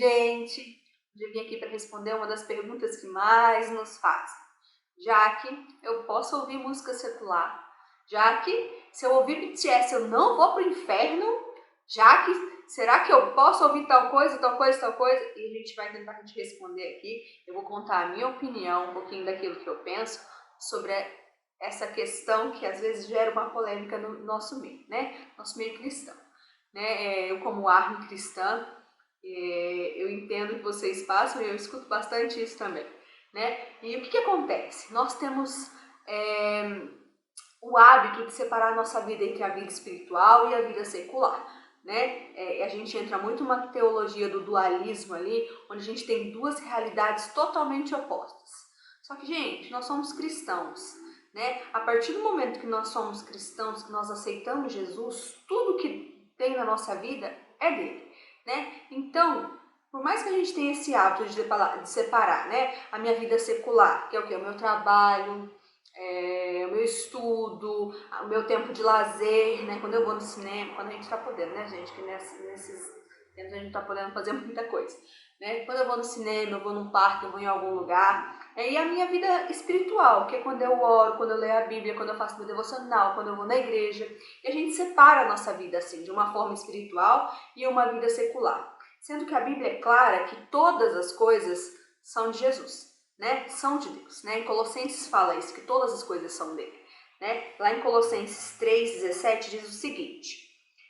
gente! Hoje eu vim aqui para responder uma das perguntas que mais nos fazem. Jaque, eu posso ouvir música secular? Jaque, se eu ouvir BTS eu não vou para o inferno? Jaque, será que eu posso ouvir tal coisa, tal coisa, tal coisa? E a gente vai tentar te responder aqui. Eu vou contar a minha opinião, um pouquinho daquilo que eu penso sobre essa questão que às vezes gera uma polêmica no nosso meio, né? Nosso meio cristão. Eu, como arma cristã, eu entendo que vocês passam e eu escuto bastante isso também, né? E o que acontece? Nós temos o hábito de separar a nossa vida entre a vida espiritual e a vida secular, né? A gente entra muito numa teologia do dualismo ali, onde a gente tem duas realidades totalmente opostas. Só que, gente, nós somos cristãos, né? A partir do momento que nós somos cristãos, que nós aceitamos Jesus, tudo que tem na nossa vida é dele, né? Então, por mais que a gente tenha esse hábito de separar, né, a minha vida secular, que é o quê? O meu trabalho, o meu estudo, o meu tempo de lazer, né? Quando eu vou no cinema, quando a gente tá podendo, né, gente? Que nesses tempos a gente tá podendo fazer muita coisa, né? Quando eu vou no cinema, eu vou num parque, eu vou em algum lugar. E a minha vida espiritual, que é quando eu oro, quando eu leio a Bíblia, quando eu faço meu devocional, quando eu vou na igreja. E a gente separa a nossa vida assim, de uma forma espiritual e uma vida secular. Sendo que a Bíblia é clara que todas as coisas são de Jesus, né? São de Deus, né? Em Colossenses fala isso, que todas as coisas são dele, né? Lá em Colossenses 3,17 diz o seguinte: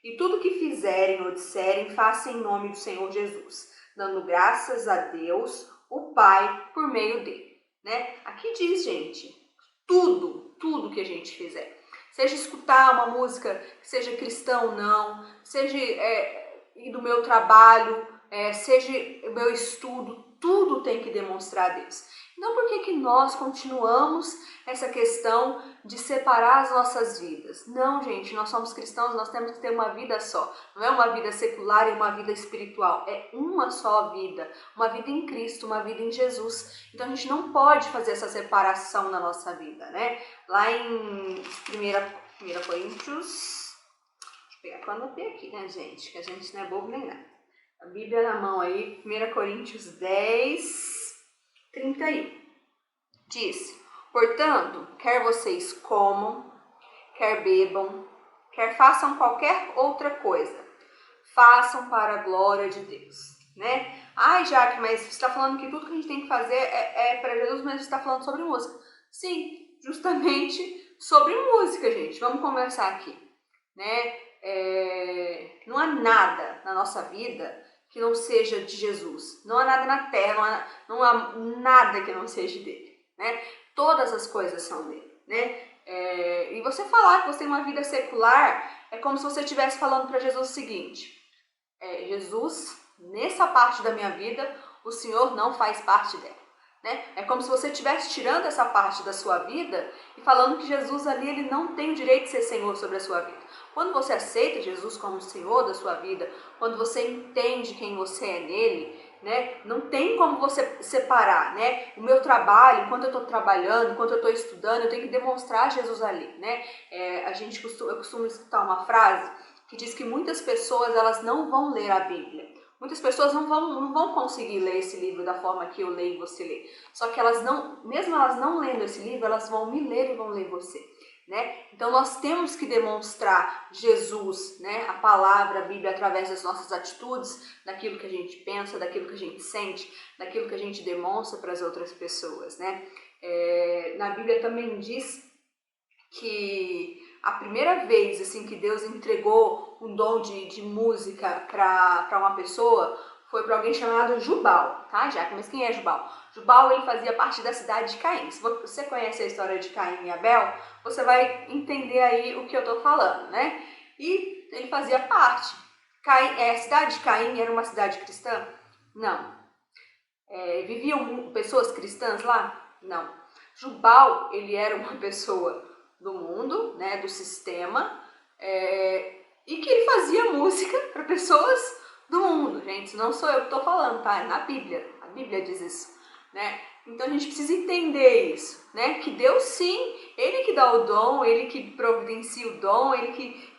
e tudo que fizerem ou disserem, façam em nome do Senhor Jesus, dando graças a Deus, o Pai, por meio dele. Né? Aqui diz, gente, tudo que a gente fizer. Seja escutar uma música que seja cristã ou não, seja ir do meu trabalho, seja o meu estudo, tudo tem que demonstrar a Deus. Então, por que nós continuamos essa questão de separar as nossas vidas? Não, gente, nós somos cristãos, nós temos que ter uma vida só. Não é uma vida secular e uma vida espiritual. É uma só vida. Uma vida em Cristo, uma vida em Jesus. Então, a gente não pode fazer essa separação na nossa vida, né? Lá em 1 Coríntios... Deixa eu pegar que eu anotei aqui, né, gente? Que a gente não é bobo nem nada. A Bíblia na mão aí, 1 Coríntios 10, 31. Diz: portanto, quer vocês comam, quer bebam, quer façam qualquer outra coisa, façam para a glória de Deus, né? Ai, Jaque, mas você está falando que tudo que a gente tem que fazer é para Jesus, mas você está falando sobre música. Sim, justamente sobre música, gente. Vamos conversar aqui, né? Não há nada na nossa vida que não seja de Jesus. Não há nada na terra, não há nada que não seja dele, né? Todas as coisas são dele, né? E você falar que você tem uma vida secular é como se você estivesse falando para Jesus o seguinte: Jesus, nessa parte da minha vida, o Senhor não faz parte dela. Né? É como se você estivesse tirando essa parte da sua vida e falando que Jesus ali ele não tem o direito de ser Senhor sobre a sua vida. Quando você aceita Jesus como Senhor da sua vida, quando você entende quem você é nele, né? Não tem como você separar, né? O meu trabalho, enquanto eu estou trabalhando, enquanto eu estou estudando, eu tenho que demonstrar Jesus ali, né? Eu costumo escutar uma frase que diz que muitas pessoas elas não vão ler a Bíblia. Muitas pessoas não vão conseguir ler esse livro da forma que eu leio e você lê. Só que mesmo elas não lendo esse livro, elas vão me ler e vão ler você. Né? Então nós temos que demonstrar Jesus, né? A palavra, a Bíblia, através das nossas atitudes, daquilo que a gente pensa, daquilo que a gente sente, daquilo que a gente demonstra para as outras pessoas. Né? Na Bíblia também diz que a primeira vez assim, que Deus entregou um dom de música para uma pessoa foi para alguém chamado Jubal, tá, Jaque? Mas quem é Jubal? Jubal, ele fazia parte da cidade de Caim. Se você conhece a história de Caim e Abel, você vai entender aí o que eu tô falando, né? E ele fazia parte. A cidade de Caim era uma cidade cristã? Não. Viviam pessoas cristãs lá? Não. Jubal, ele era uma pessoa do mundo, né, do sistema, e que ele fazia música para pessoas do mundo, gente. Não sou eu que estou falando, tá? É na Bíblia. A Bíblia diz isso, né? Então a gente precisa entender isso, né? Que Deus sim, Ele que dá o dom, Ele que providencia o dom, Ele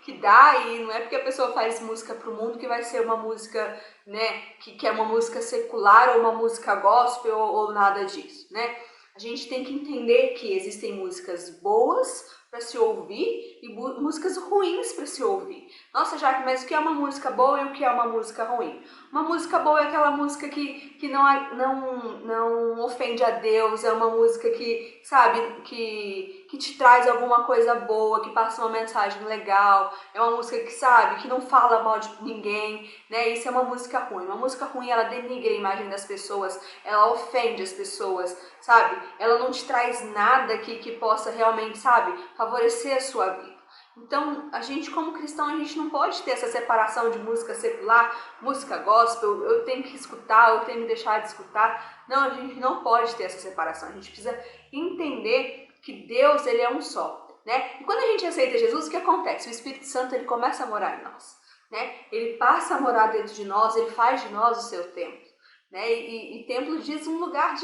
que que dá, e não é porque a pessoa faz música para o mundo que vai ser uma música, né, que é uma música secular ou uma música gospel ou nada disso, né? A gente tem que entender que existem músicas boas para se ouvir e músicas ruins para se ouvir. Nossa, Jaque, mas o que é uma música boa e o que é uma música ruim? Uma música boa é aquela música que não ofende a Deus, é uma música que, sabe, que te traz alguma coisa boa, que passa uma mensagem legal, é uma música que, sabe, que não fala mal de ninguém, né? Isso é uma música ruim. Uma música ruim, ela denigra a imagem das pessoas, ela ofende as pessoas, sabe? Ela não te traz nada que possa realmente, sabe, favorecer a sua vida. Então, a gente como cristão, a gente não pode ter essa separação de música secular, música gospel, eu tenho que escutar, eu tenho que deixar de escutar. Não, a gente não pode ter essa separação, a gente precisa entender que Deus, ele é um só, né? E quando a gente aceita Jesus, o que acontece? O Espírito Santo, ele começa a morar em nós, né? Ele passa a morar dentro de nós, ele faz de nós o seu templo, né? E templo diz um lugar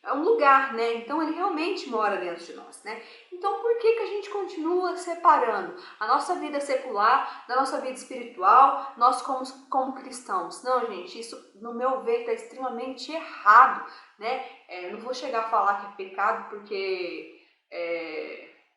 é um lugar, né? Então ele realmente mora dentro de nós, né? Então por que a gente continua separando a nossa vida secular da nossa vida espiritual, nós como cristãos? Não, gente, isso no meu ver está extremamente errado, né? Não vou chegar a falar que é pecado porque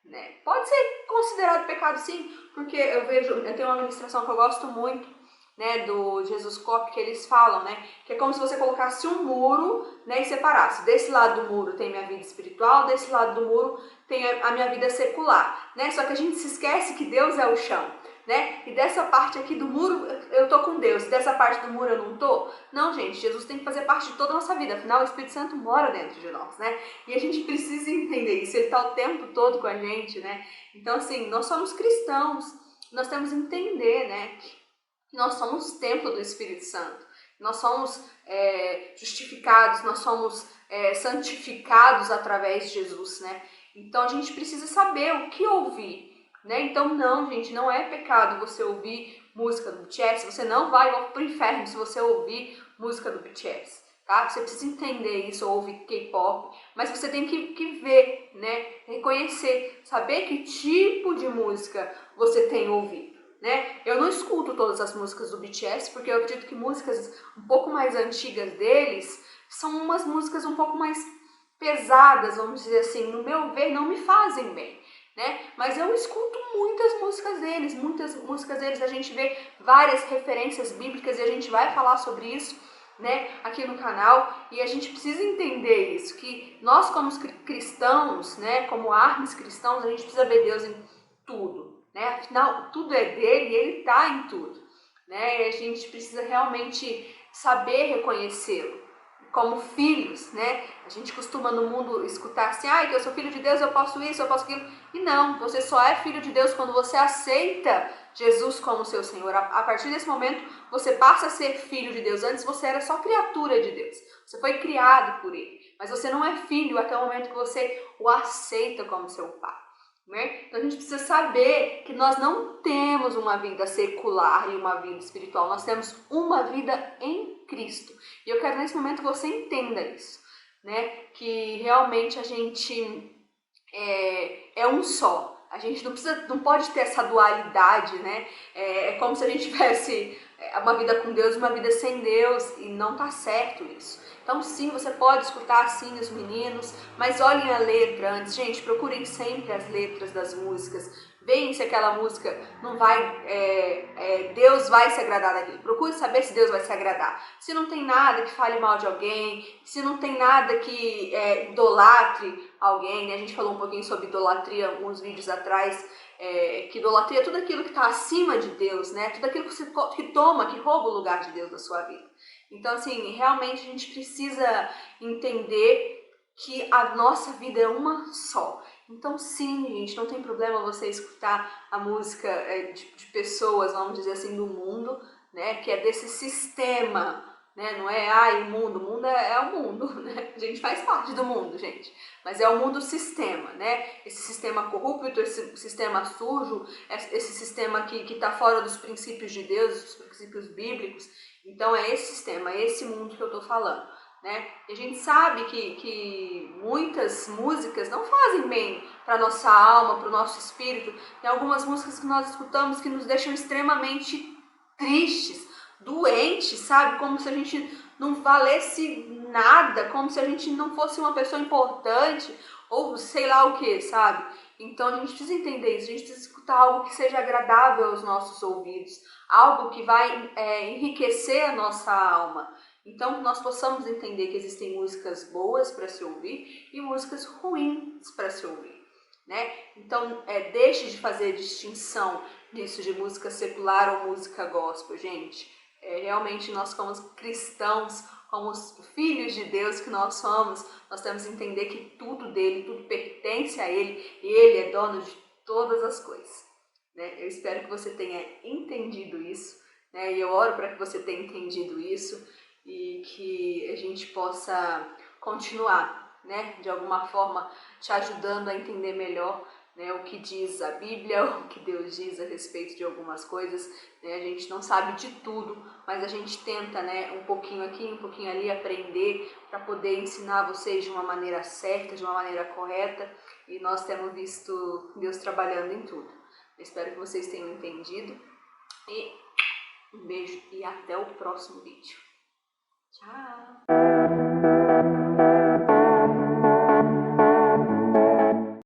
né, pode ser considerado pecado sim, porque eu tenho uma ministração que eu gosto muito, né, do Jesus Cop, que eles falam, né, que é como se você colocasse um muro, né, e separasse. Desse lado do muro tem minha vida espiritual, desse lado do muro tem a minha vida secular, né? Só que a gente se esquece que Deus é o chão, né? E dessa parte aqui do muro eu tô com Deus, dessa parte do muro eu não tô. Não, gente, Jesus tem que fazer parte de toda a nossa vida. Afinal, o Espírito Santo mora dentro de nós, né? E a gente precisa entender isso. Ele tá o tempo todo com a gente, né? Então, assim, nós somos cristãos, nós temos que entender, né, nós somos templo do Espírito Santo, nós somos justificados, nós somos santificados através de Jesus, né? Então a gente precisa saber o que ouvir, né? Então não, gente, não é pecado você ouvir música do BTS, você não vai pro inferno se você ouvir música do BTS, tá? Você precisa entender isso, ouvir K-pop, mas você tem que ver, né? Reconhecer, saber que tipo de música você tem ouvido, né? Eu não escuto todas as músicas do BTS, porque eu acredito que músicas um pouco mais antigas deles são umas músicas um pouco mais pesadas, vamos dizer assim, no meu ver, não me fazem bem, né? Mas eu escuto muitas músicas deles, a gente vê várias referências bíblicas e a gente vai falar sobre isso, né, aqui no canal, e a gente precisa entender isso, que nós como cristãos, né, como armes cristãos, a gente precisa ver Deus em tudo, né? Afinal, tudo é dele e ele está em tudo, né? E a gente precisa realmente saber reconhecê-lo como filhos, né? A gente costuma no mundo escutar assim, que eu sou filho de Deus, eu posso isso, eu posso aquilo. E não, você só é filho de Deus quando você aceita Jesus como seu Senhor. A partir desse momento, você passa a ser filho de Deus. Antes você era só criatura de Deus. Você foi criado por ele. Mas você não é filho até o momento que você o aceita como seu pai, né? Então a gente precisa saber que nós não temos uma vida secular e uma vida espiritual, nós temos uma vida em Cristo. E eu quero nesse momento que você entenda isso, né? Que realmente a gente é um só. A gente não pode ter essa dualidade, né? É como se a gente tivesse uma vida com Deus e uma vida sem Deus, e não tá certo isso. Então sim, você pode escutar sim os meninos, mas olhem a letra antes. Gente, procurem sempre as letras das músicas. Veem se aquela música não vai, Deus vai se agradar daquilo. Procure saber se Deus vai se agradar. Se não tem nada que fale mal de alguém, se não tem nada que idolatre alguém, né? A gente falou um pouquinho sobre idolatria alguns vídeos atrás, que idolatria é tudo aquilo que está acima de Deus, né? Tudo aquilo que você que rouba o lugar de Deus na sua vida. Então, assim, realmente a gente precisa entender que a nossa vida é uma só. Então sim, gente, não tem problema você escutar a música de pessoas, vamos dizer assim, do mundo, né, que é desse sistema, né, não é, o mundo é o mundo, né, a gente faz parte do mundo, gente, mas é o mundo sistema, né, esse sistema corrupto, esse sistema sujo, esse sistema que está fora dos princípios de Deus, dos princípios bíblicos. Então é esse sistema, é esse mundo que eu estou falando. né? E a gente sabe que muitas músicas não fazem bem para nossa alma, para o nosso espírito. Tem algumas músicas que nós escutamos que nos deixam extremamente tristes, doentes, sabe? Como se a gente não valesse nada, como se a gente não fosse uma pessoa importante, ou sei lá o que, sabe? Então a gente precisa entender isso, a gente precisa escutar algo que seja agradável aos nossos ouvidos, algo que vai enriquecer a nossa alma. Então que nós possamos entender que existem músicas boas para se ouvir e músicas ruins para se ouvir, né? Então deixe de fazer distinção disso de música secular ou música gospel, gente. Realmente nós como cristãos, como os filhos de Deus que nós somos, nós temos que entender que tudo dele, tudo pertence a ele e ele é dono de todas as coisas, né? Eu espero que você tenha entendido isso, né? E eu oro para que você tenha entendido isso e que a gente possa continuar, né? De alguma forma te ajudando a entender melhor, né, o que diz a Bíblia, o que Deus diz a respeito de algumas coisas, né? A gente não sabe de tudo, mas a gente tenta, né, um pouquinho aqui, um pouquinho ali, aprender para poder ensinar vocês de uma maneira certa, de uma maneira correta, e nós temos visto Deus trabalhando em tudo. Eu espero que vocês tenham entendido, e um beijo e até o próximo vídeo. Tchau!